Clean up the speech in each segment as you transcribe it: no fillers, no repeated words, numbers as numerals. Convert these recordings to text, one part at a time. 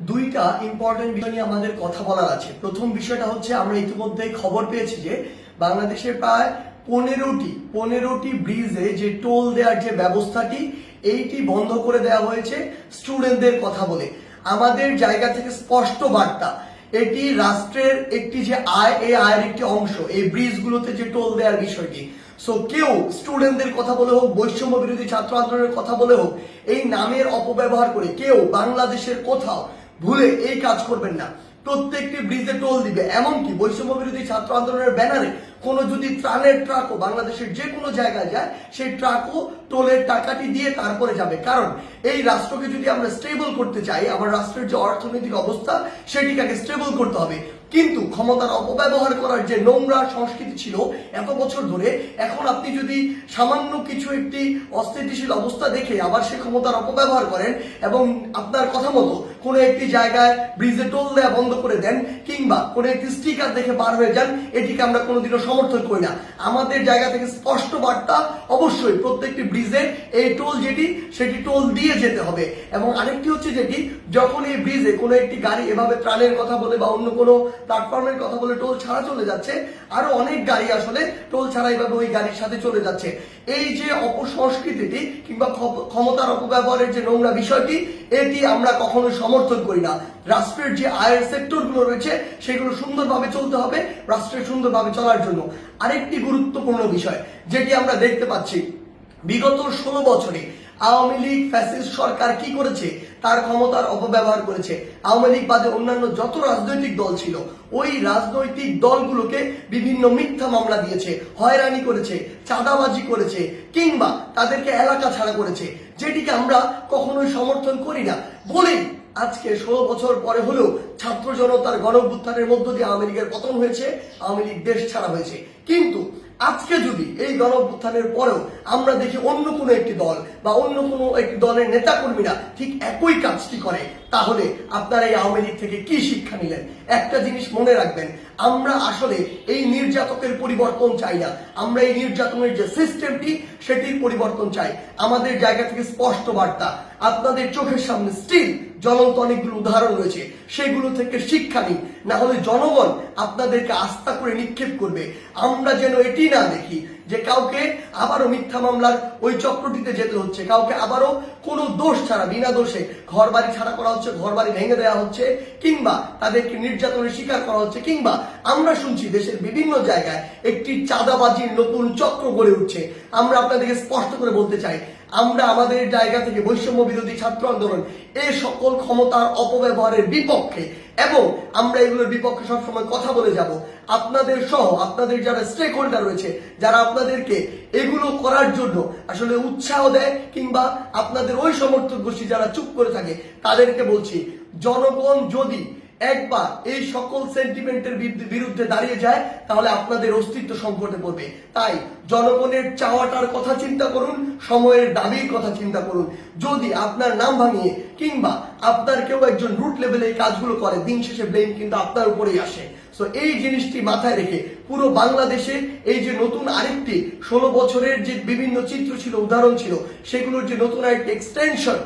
দুইটা ইম্পর্টেন্ট বিষয় নিয়ে আমাদের কথা বলার আছে। প্রথম বিষয়টা হচ্ছে, আমরা ইতিমধ্যে খবর পেয়েছি যে বাংলাদেশের প্রায় 15টি ব্রিজে যে টোল দেওয়ার যে ব্যবস্থাটি এইটি বন্ধ করে দেওয়া হয়েছে স্টুডেন্টদের কথা বলে। আমাদের জায়গা থেকে স্পষ্ট বার্তা, এটি রাষ্ট্রের একটি যে আয়, এই আয়ের একটি অংশ এই ব্রিজগুলোতে যে টোল দেওয়ার বিষয়টি। সো কেউ স্টুডেন্টদের কথা বলে হোক, বৈষম্য বিরোধী ছাত্র আন্দোলনের কথা বলে হোক, এই নামের অপব্যবহার করে কেউ বাংলাদেশের কোথাও ভুলে এই কাজ করবেন না। প্রত্যেকটি ব্রিজে টোল দিবে, এমনকি বৈষম্য বিরোধী ছাত্র আন্দোলনের ব্যানারে কোনো যদি ত্রাণের ট্রাকও বাংলাদেশের যে কোনো জায়গায় যায়, সেই ট্রাকও টোলের টাকাটি দিয়ে তারপরে যাবে। কারণ এই রাষ্ট্রকে যদি আমরা স্টেবল করতে চাই, আমার রাষ্ট্রের যে অর্থনৈতিক অবস্থা সেটিকে আগে স্টেবল করতে হবে। কিন্তু ক্ষমতার অপব্যবহার করার যে নোংরা সংস্কৃতি ছিল এত বছর ধরে, এখন আপনি যদি সামান্য কিছু একটি অস্থিতিশীল অবস্থা দেখে আবার সে ক্ষমতার অপব্যবহার করেন এবং আপনার কথা মতো কোনো একটি জায়গায় ব্রিজে টোল দেওয়া বন্ধ করে দেন, কিংবা কোনো একটি স্টিকার দেখে পার হয়ে যান, এটিকে আমরা কোনোদিনও সমর্থন করি না। আমাদের জায়গা থেকে স্পষ্ট বার্তা, অবশ্যই প্রত্যেকটি ব্রিজে এই টোল যেটি সেটি টোল দিয়ে যেতে হবে। এবং আরেকটি হচ্ছে যেটি, যখন এই ব্রিজে কোনো একটি গাড়ি এভাবে ত্রাণের কথা বলে বা অন্য কোনো প্ল্যাটফর্মের কথা বলে টোল ছাড়া চলে যাচ্ছে, আরো অনেক গাড়ি আসলে টোল ছাড়া এইভাবে ওই গাড়ির সাথে চলে যাচ্ছে। এই যে অপসংস্কৃতিটি কিংবা ক্ষমতার অপব্যবহারের যে নোংরা বিষয়টি, এটি আমরা কখনোই সমর্থন করি না। রাষ্ট্রের যে আয়ের সেক্টরগুলো রয়েছে সেগুলো সুন্দরভাবে চলতে হবে রাষ্ট্রের সুন্দরভাবে চলার জন্য। আরেকটি গুরুত্বপূর্ণ বিষয় যেটি আমরা দেখতে পাচ্ছি, বিগত 16 বছরে আওয়ামী লীগ ফ্যাসিস্ট সরকার কি করেছে, তার ক্ষমতার অপব্যবহার করেছে। আওয়ামী লীগ বাদে অন্যান্য যত রাজনৈতিক দল ছিল, ওই রাজনৈতিক দলগুলোকে বিভিন্ন মিথ্যা মামলা দিয়েছে, হয়রানি করেছে, চাঁদাবাজি করেছে, কিংবা তাদেরকে এলাকা ছাড়া করেছে, যেটিকে আমরা কখনোই সমর্থন করি না বলেই আজকে 16 বছর পরে হলেও ছাত্র জনতার গণঅভ্যুত্থানের মধ্য দিয়ে আওয়ামী লীগের পতন হয়েছে, আওয়ামী লীগ দেশ ছাড়া হয়েছে। কিন্তু আজকে যদি এই গণঅভ্যুত্থানের পরেও আমরা দেখি অন্য কোনো একটি দল বা অন্য কোনো একটি দলের নেতাকর্মীরা ঠিক একই কাজটি করে, তাহলে আপনারা এই আওয়ামী লীগ থেকে কি শিক্ষা নিলেন? একটা জিনিস মনে রাখবেন, আমরা আসলে এই নির্যাতকের পরিবর্তন চাই না, আমরা এই নির্যাতনের যে সিস্টেমটি সেটির পরিবর্তন চাই। আমাদের জায়গা থেকে স্পষ্ট বার্তা, আপনাদের চোখের সামনে স্টিল জ্বলন্ত অনেকগুলো উদাহরণ রয়েছে, সেগুলো থেকে শিক্ষা নিন, না হলে জনগণ আপনাদেরকে আস্থা করে নিক্ষেপ করবে। আমরা যেন এটি না দেখি যে কাউকে আবারও মিথ্যা মামলার ওই চক্রটিতে যেতে হচ্ছে, কাউকে আবারও কোনো দোষ ছাড়া বিনা দোষে ঘর বাড়ি ছাড়া করা হচ্ছে, ঘর বাড়ি ভেঙে দেওয়া হচ্ছে, কিংবা তাদেরকে নির্যাতনের শিকার করা হচ্ছে, কিংবা আমরা শুনছি দেশের বিভিন্ন জায়গায় একটি চাঁদাবাজির নতুন চক্র গড়ে উঠছে। আমরা আপনাদেরকে স্পষ্ট করে বলতে চাই, আমরা আমাদের জায়গা থেকে বৈষম্য বিরোধী ছাত্র আন্দোলন এই সকল ক্ষমতার অপব্যবহারের বিপক্ষে, এবং আমরা এগুলোর বিপক্ষে সবসময় কথা বলে যাব। আপনাদের সহ আপনাদের যারা স্টেক হোল্ডার রয়েছে, যারা আপনাদেরকে এগুলো করার জন্য আসলে উৎসাহ দেয়, কিংবা আপনাদের ওই সমর্থক গোষ্ঠী যারা চুপ করে থাকে, তাদেরকে বলছি, জনগণ যদি একবার এই সকল সেন্টিমেন্টের বিরুদ্ধে দাঁড়িয়ে যায়, তাহলে আপনাদের অস্তিত্ব সংকটে পড়বে। তাই জনগণের চাওয়াটার কথা চিন্তা করুন, সময়ের দাবির কথা চিন্তা করুন। যদি আপনার নাম ভাঙিয়ে কিংবা আপনার কেউ একজন রুট লেভেলে এই কাজগুলো করে, দিন শেষে ব্লেম কিন্তু আপনার উপরেই আসে। সো এই জিনিসটি মাথায় রেখে পুরো বাংলাদেশে এই যে নতুন আরেকটি 16 বছরের যে বিভিন্ন চিত্র ছিল, উদাহরণ ছিল, সেগুলোর যে নতুন আরেকটি এক্সটেনশন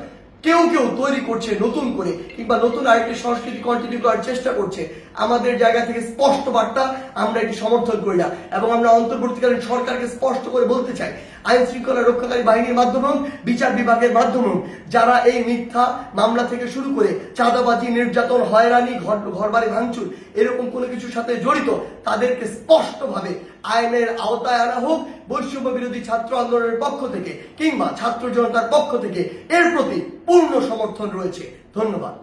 কেউ কেউ তৈরি করছে নতুন করে, কিংবা নতুন আরেকটি সংস্কৃতি কন্টিনিউ করার চেষ্টা করছে, আমাদের জায়গা থেকে স্পষ্ট বার্তা, আমরা এটি সমর্থন করি না। এবং আমরা অন্তর্বর্তীকালীন সরকারকে স্পষ্ট করে বলতে চাই, আইন শৃঙ্খলা রক্ষাকারী বাহিনীর মাধ্যমে, বিচার বিভাগের মাধ্যমে যারা এই মিথ্যা মামলা থেকে শুরু করে চাঁদাবাজি, নির্যাতন, হয়রানি, ঘরবাড়ি ভাঙচুর এরকম কোনো কিছুর সাথে জড়িত, তাদেরকে স্পষ্টভাবে আইনের আওতায় আনা হোক। বৈষম্য বিরোধী ছাত্র আন্দোলনের পক্ষ থেকে কিংবা ছাত্র জনতার পক্ষ থেকে এর প্রতি পূর্ণ সমর্থন রয়েছে। ধন্যবাদ।